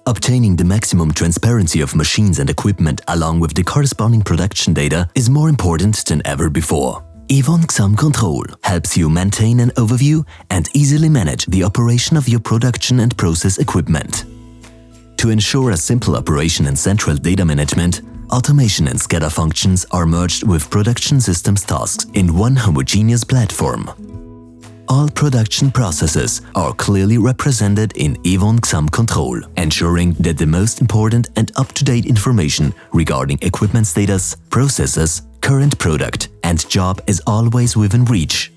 Obtaining the maximum transparency of machines and equipment along with the corresponding production data is more important than ever before. Evon XAM-Control helps you maintain an overview and easily manage the operation of your production and process equipment. To ensure a simple operation and central data management, automation and SCADA functions are merged with production systems tasks in one homogeneous platform. All production processes are clearly represented in Evon XAM-Control, ensuring that the most important and up-to-date information regarding equipment status, processes, current product and job is always within reach.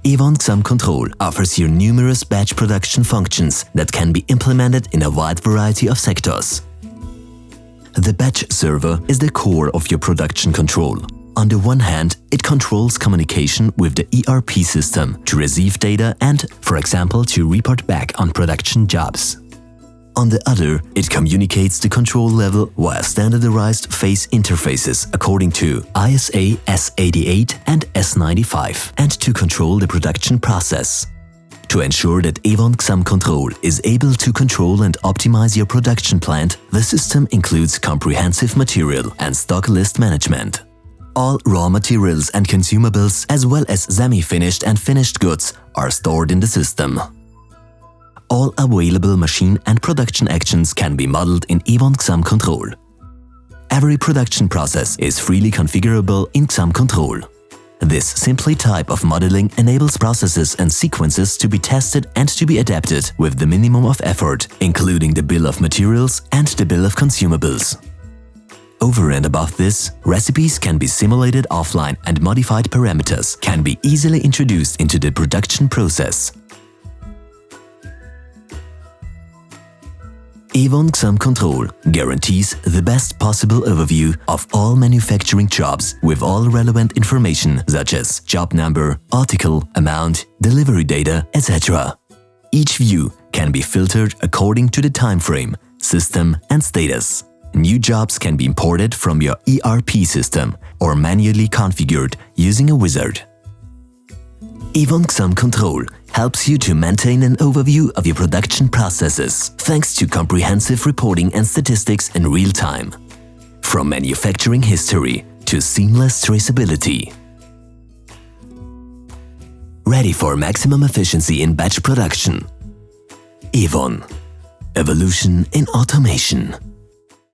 Evon XAM-Control offers you numerous batch production functions that can be implemented in a wide variety of sectors. The batch server is the core of your production control. On the one hand, it controls communication with the ERP system to receive data and, for example, to report back on production jobs. On the other, it communicates the control level via standardized phase interfaces according to ISA S88 and S95 and to control the production process. To ensure that Evon XAM-Control is able to control and optimize your production plant, the system includes comprehensive material and stock list management. All raw materials and consumables, as well as semi-finished and finished goods, are stored in the system. All available machine and production actions can be modeled in Evon XAM-Control. Every production process is freely configurable in XAM-Control. This simple type of modeling enables processes and sequences to be tested and to be adapted with the minimum of effort, including the bill of materials and the bill of consumables. Over and above this, recipes can be simulated offline and modified parameters can be easily introduced into the production process. Evon XAM-Control guarantees the best possible overview of all manufacturing jobs with all relevant information such as job number, article, amount, delivery data, etc. Each view can be filtered according to the time frame, system and status. New jobs can be imported from your ERP system or manually configured using a wizard. Evon XAM-Control helps you to maintain an overview of your production processes thanks to comprehensive reporting and statistics in real time. From manufacturing history to seamless traceability. Ready for maximum efficiency in batch production. Evon. Evolution in automation.